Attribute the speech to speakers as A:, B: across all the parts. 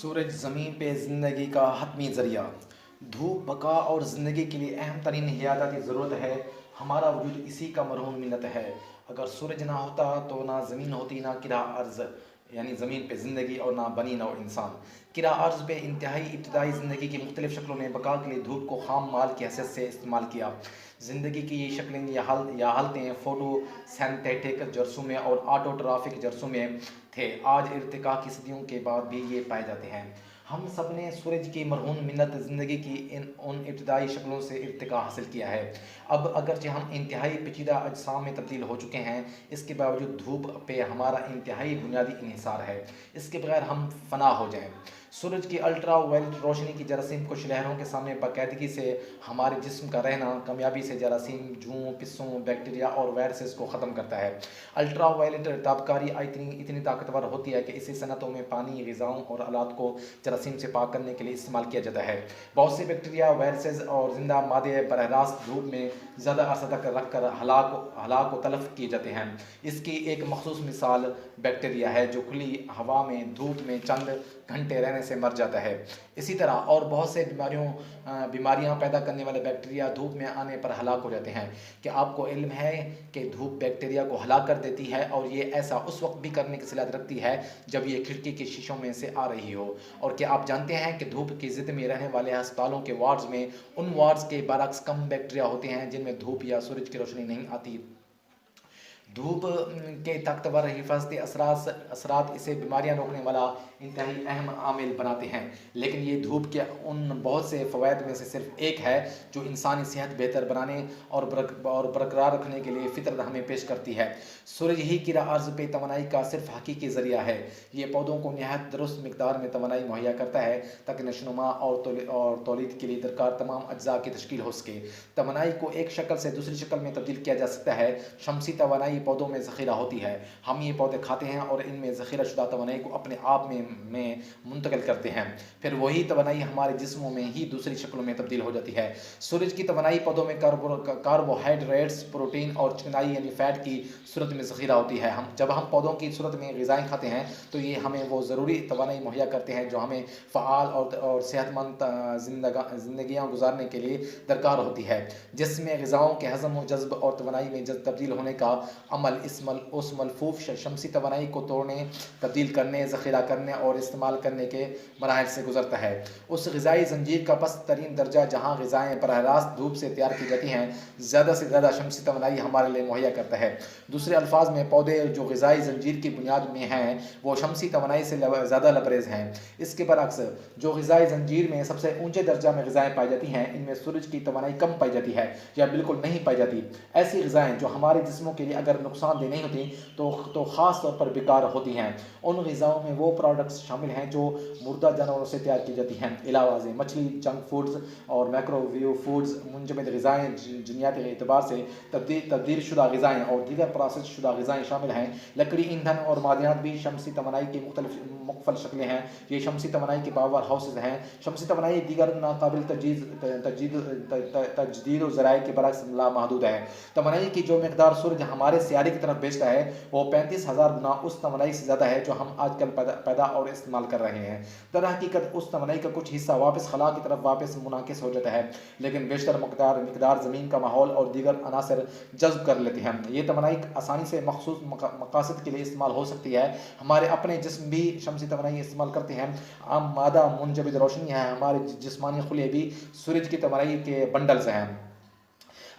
A: سورج زمین پہ زندگی کا حتمی ذریعہ، دھوپ بقا اور زندگی کے لیے اہم ترین حیاتیاتی ضرورت ہے۔ ہمارا وجود اسی کا مرہون منت ہے۔ اگر سورج نہ ہوتا تو نہ زمین ہوتی، نہ کرہ ارض یعنی زمین پہ زندگی، اور نہ بنی نوع انسان۔ کرہ ارض پہ انتہائی ابتدائی زندگی کی مختلف شکلوں نے بقا کے لیے دھوپ کو خام مال کی حیثیت سے استعمال کیا۔ زندگی کی یہ شکلیں یا حالتیں فوٹو سینتھیٹک جرثومے اور آٹوٹرافک جرثومے تھے، آج ارتقاء کی صدیوں کے بعد بھی یہ پائے جاتے ہیں۔ ہم سب نے سورج کی مرہون منت زندگی کی ان ابتدائی شکلوں سے ارتقاء حاصل کیا ہے۔ اب اگرچہ ہم انتہائی پیچیدہ اجسام میں تبدیل ہو چکے ہیں، اس کے باوجود دھوپ پہ ہمارا انتہائی بنیادی انحصار ہے۔ اس کے بغیر ہم فنا ہو جائیں۔ سورج کی الٹرا وائلٹ روشنی کی جراثیم کش لہروں کے سامنے باقاعدگی سے ہمارے جسم کا رہنا کامیابی سے جراثیم، جوؤں، پسوں، بیکٹیریا اور وائرسز کو ختم کرتا ہے۔ الٹرا وائلٹ تابکاری اتنی طاقتور ہوتی ہے کہ اسے صنعتوں میں پانی، غذاؤں اور آلات کو جراثیم سے پاک کرنے کے لیے استعمال کیا جاتا ہے۔ بہت سے بیکٹیریا، وائرسز اور زندہ مادے براہ راست دھوپ میں زیادہ عرصہ تک رکھ کر ہلاک و تلف کیے جاتے ہیں۔ اس کی ایک مخصوص مثال بیکٹیریا ہے جو کھلی ہوا میں دھوپ میں چند گھنٹے رہنے سے مر جاتا ہے۔ اسی طرح اور بہت سے بیماریاں پیدا کرنے والے بیکٹیریا دھوپ میں آنے پر ہلاک ہو جاتے ہیں۔ کیا آپ کو علم ہے کہ دھوپ بیکٹیریا کو ہلاک کر دیتی ہے، اور یہ ایسا اس وقت بھی کرنے کی صلاحیت رکھتی ہے جب یہ کھڑکی کے شیشوں میں سے آ رہی ہو؟ اور کیا آپ جانتے ہیں کہ دھوپ کی زد میں رہنے والے ہسپتالوں کے وارڈز میں ان وارڈز کے برعکس کم بیکٹیریا ہوتے ہیں جن میں دھوپ یا سورج کی روشنی نہیں آتی؟ دھوپ کے طاقتور حفاظتی اثرات اسے بیماریاں روکنے والا انتہائی اہم عامل بناتے ہیں، لیکن یہ دھوپ کے ان بہت سے فوائد میں سے صرف ایک ہے جو انسانی صحت بہتر بنانے اور برقرار رکھنے کے لیے فطرت ہمیں پیش کرتی ہے۔ سورج ہی کرہ ارض پہ توانائی کا صرف حقیقی ذریعہ ہے۔ یہ پودوں کو نہایت درست مقدار میں توانائی مہیا کرتا ہے تاکہ نشوونما اور تولید کے لیے درکار تمام اجزاء کی تشکیل ہو سکے۔ توانائی کو ایک شکل سے دوسری شکل میں تبدیل کیا جا سکتا ہے۔ شمسی توانائی پودوں میں ذخیرہ ہوتی ہے۔ ہم یہ پودے کھاتے ہیں اور ان میں ذخیرہ شدہ توانائی کو اپنے آپ میں منتقل کرتے ہیں، پھر وہی توانائی ہمارے جسموں میں ہی دوسری شکلوں میں تبدیل ہو جاتی ہے۔ سورج کی توانائی پودوں میں کاربوہائیڈریٹس، پروٹین اور چکنائی یعنی فیٹ کی صورت میں ذخیرہ ہوتی ہے۔ جب ہم پودوں کی صورت میں غذائیں کھاتے ہیں تو یہ ہمیں وہ ضروری توانائی مہیا کرتے ہیں جو ہمیں فعال اور صحت مند زندگیاں گزارنے کے لیے درکار ہوتی ہے۔ جسم میں غذاؤں کے ہضم و جذب اور توانائی میں تبدیل ہونے کا عمل اس ملفوف شمسی توانائی کو توڑنے، تبدیل کرنے، ذخیرہ کرنے اور استعمال کرنے کے مراحل سے گزرتا ہے۔ اس غذائی زنجیر کا پست ترین درجہ جہاں غذائیں براہ راست دھوپ سے تیار کی جاتی ہیں، زیادہ سے زیادہ شمسی توانائی ہمارے لیے مہیا کرتا ہے۔ دوسرے الفاظ میں پودے جو غذائی زنجیر کی بنیاد میں ہیں وہ شمسی توانائی سے زیادہ لبریز ہیں۔ اس کے برعکس جو غذائی زنجیر میں سب سے اونچے درجہ میں غذائیں پائی جاتی ہیں، ان میں سورج کی توانائی کم پائی جاتی ہے یا بالکل نہیں پائی جاتی۔ ایسی غذائیں جو ہمارے جسموں کے لیے اگر نقصان دہ نہیں ہوتی تو خاص طور پر بیکار ہوتی ہیں۔ ان غذاؤں میں وہ پروڈکٹس شامل ہیں جو مردہ جانوروں سے تیار کی جاتی ہیں، علاوہ ازیں مچھلی، جنک فوڈز اور مائکروویو فوڈز، منجمد غذائیں، جنیاتی اعتبار سے تبدیل شدہ غذائیں اور دیگر پروسیس شدہ غذائیں شامل ہیں۔ لکڑی، ایندھن اور معدنیات بھی شمسی توانائی کی مختلف شکلیں ہیں۔ یہ شمسی توانائی کے پاور ہاؤسز ہیں۔ شمسی توانائی دیگر ناقابل تجدید ذرائع کے برعکس لامحدود ہے۔ توانائی کی جو مقدار سورج ہمارے سیارے کی طرف بھیجتا ہے وہ 35,000 گنا اس توانائی سے زیادہ ہے جو ہم آج کل پیدا اور استعمال کر رہے ہیں۔ در حقیقت اس توانائی کا کچھ حصہ واپس خلا کی طرف واپس منعکس ہو جاتا ہے، لیکن بیشتر مقدار زمین کا ماحول اور دیگر عناصر جذب کر لیتے ہیں۔ یہ توانائی آسانی سے مخصوص مقاصد کے لیے استعمال ہو سکتی ہے۔ ہمارے اپنے جسم بھی شمسی توانائی استعمال کرتے ہیں۔ عام مادہ منجمد روشنی ہے۔ ہمارے جسمانی خلیے بھی سورج کی توانائی کے بنڈلز ہیں۔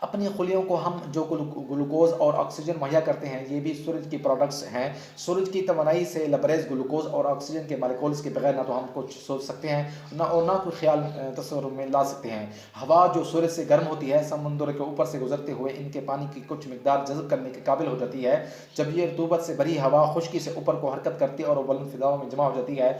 A: اپنی خلیوں کو ہم جو گلوکوز اور آکسیجن مہیا کرتے ہیں یہ بھی سورج کی پروڈکٹس ہیں۔ سورج کی توانائی سے لبریز گلوکوز اور آکسیجن کے مالیکولز کے بغیر نہ تو ہم کچھ سوچ سکتے ہیں نہ کوئی خیال تصور میں لا سکتے ہیں۔ ہوا جو سورج سے گرم ہوتی ہے، سمندر کے اوپر سے گزرتے ہوئے ان کے پانی کی کچھ مقدار جذب کرنے کے قابل ہو جاتی ہے۔ جب یہ رطوبت سے بھری ہوا خشکی سے اوپر کو حرکت کرتی ہے اور بلند فضاؤں میں جمع ہو جاتی ہے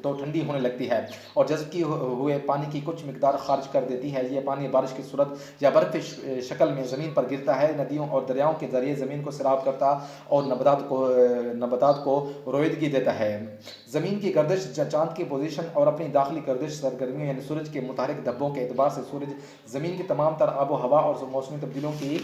A: تو ٹھنڈی ہونے لگتی ہے اور جذب کیے ہوئے پانی کی کچھ مقدار خارج کر دیتی ہے۔ یہ پانی بارش کی صورت یا برف کی شکل میں زمین پر گرتا ہے، ندیوں اور دریاؤں کے ذریعے زمین کو سیراب کرتا اور نباتات کو رویدگی دیتا ہے۔ زمین کی گردش، چاند کی پوزیشن اور اپنی داخلی گردش سرگرمیوں یعنی سورج کے متحرک دھبوں کے اعتبار سے سورج زمین کی تمام تر آب و ہوا اور موسمی تبدیلیوں کی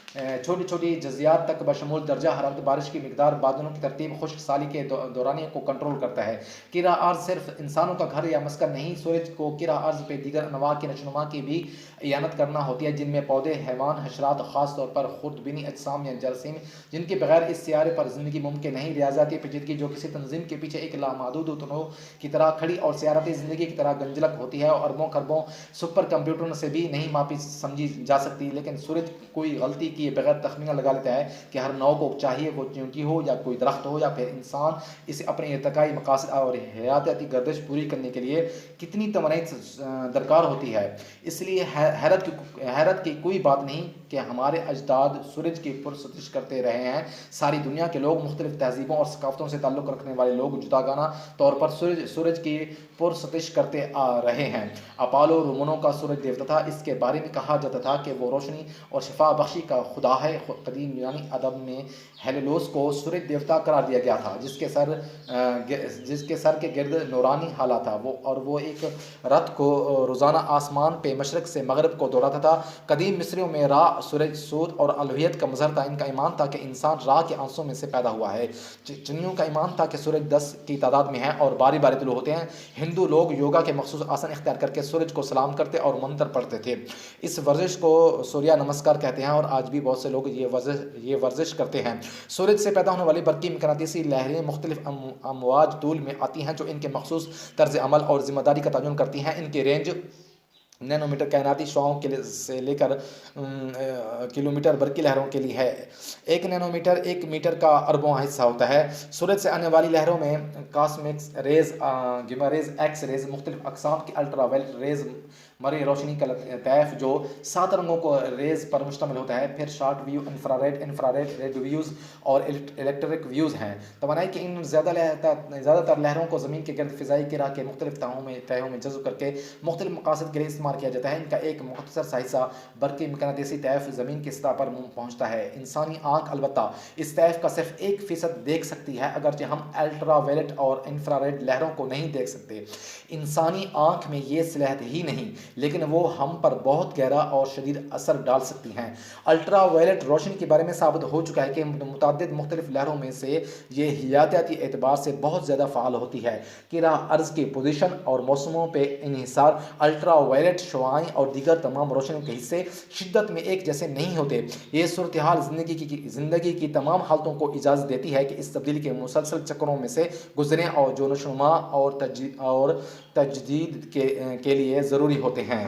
A: چھوٹی چھوٹی جزیات تک بشمول درجہ حرارت، بارش کی مقدار، بادلوں کی ترتیب، خشک سالی کے دورانیے کو کنٹرول کرتا ہے۔ کرہ ارض صرف انسانوں کا گھر یا مسکن نہیں، سورج کو کرہ ارض پہ دیگر انواع کی نشوونما کی بھی اعانت کرنا ہوتی ہے، جن میں پودے، حیوان، حشرات، خاص طور پر خردبینی اجسام یا جراثیم، جن کے بغیر اس سیارے پر زندگی ممکن نہیں۔ ریاضیاتی پیچیدگی جو کسی تنظیم کے پیچھے ایک لامحدود تنوع کی طرح کھڑی اور سیاراتی زندگی کی طرح گنجلک ہوتی ہے، اور اربوں خربوں سپر کمپیوٹروں سے بھی نہیں ماپی سمجھی جا سکتی، لیکن سورج کوئی غلطی کیے بغیر تخمینہ لگا لیتا ہے کہ ہر نو کو چاہیے وہ چیونٹی ہو یا کوئی درخت ہو یا پھر انسان، اسے اپنے ارتقائی مقاصد اور حیاتیاتی گردش پوری کرنے کے لیے کتنی توانائی درکار ہوتی ہے۔ اس لیے حیرت کی کوئی بات نہیں کہ ہمارے اجداد سورج کی پرستش کرتے رہے ہیں۔ ساری دنیا کے لوگ، مختلف تہذیبوں اور ثقافتوں سے تعلق رکھنے والے لوگ جداگانہ طور پر سورج کی پرستش کرتے آ رہے ہیں۔ اپالو رومنوں کا سورج دیوتا تھا، اس کے بارے میں کہا جاتا تھا کہ وہ روشنی اور شفا بخشی کا خدا ہے۔ قدیم یونانی ادب میں ہیلیوس کو سورج دیوتا قرار دیا گیا تھا، جس کے سر کے گرد نورانی ہالہ تھا، اور وہ ایک رتھ کو روزانہ آسمان پہ مشرق سے مغرب کو دوڑاتا تھا۔ قدیم مصریوں میں را، سورج، سود اور الوہیت کا مظہر تھا۔ ان کا ایمان تھا کہ انسان را کے آنسوں میں سے پیدا ہوا ہے۔ چینیوں کا ایمان تھا کہ سورج 10 کی تعداد میں ہے اور باری باری طلوع ہوتے ہیں۔ ہندو لوگ یوگا کے مخصوص آسن اختیار کر کے سورج کو سلام کرتے اور منتر پڑھتے تھے۔ اس ورزش کو سوریہ نمسکار کہتے ہیں، اور آج بھی بہت سے لوگ یہ ورزش کرتے ہیں۔ سورج سے پیدا ہونے والی برقی مقناطیسی لہریں مختلف امواج طول میں آتی ہیں جو ان کے مخصوص طرز عمل اور ذمہ داری کا تعین کرتی ہیں۔ ان کی رینج نینو میٹر کائناتی شعاعوں سے لے کر کلومیٹر برقی لہروں کے لیے ہے۔ ایک نینو میٹر 1 میٹر کا اربواں حصہ ہوتا ہے۔ سورج سے آنے والی لہروں میں cosmic raise, گیما raise, x raise, مختلف اقسام کی الٹرا وائلٹ ریز، مرئی روشنی کا طیف جو 7 رنگوں کو ریز پر مشتمل ہوتا ہے، پھر short wave, infrared, red waves اور الیکٹرک ویوز ہیں۔ توانائی کی ان زیادہ تر لہروں کو زمین کے گرد فضائی کرہ کے مختلف تہوں میں جذب کر کے مختلف مقاصد کے لیے استعمال کیا جاتا ہے۔ ان کا ایک مختصر سا حصہ برقی مقناطیسی طیف زمین کی سطح پر پہنچتا ہے۔ انسانی آنکھ البتہ اس طیف کا صرف 1% دیکھ سکتی ہے، اگرچہ ہم الٹرا وائلٹ اور انفراریڈ لہروں کو نہیں دیکھ سکتے۔ انسانی آنکھ میں یہ صلاحیت ہی نہیں، لیکن وہ ہم پر بہت گہرا اور شدید اثر ڈال سکتی ہیں۔ الٹرا وائلٹ روشنی کے بارے میں ثابت ہو چکا ہے کہ متعدد مختلف لہروں میں سے یہ حیاتیاتی اعتبار سے بہت زیادہ فعال ہوتی ہے۔ کرہ ارض کی پوزیشن اور موسموں پہ انحصار، الٹرا وائلٹ شعاعیں اور دیگر تمام روشنیوں کے حصے شدت میں ایک جیسے نہیں ہوتے۔ یہ صورتحال زندگی کی تمام حالتوں کو اجازت دیتی ہے کہ اس تبدیلی کے مسلسل چکروں میں سے گزریں اور جو نشوونما اور تجدید کے لیے ضروری ہوتے ہیں۔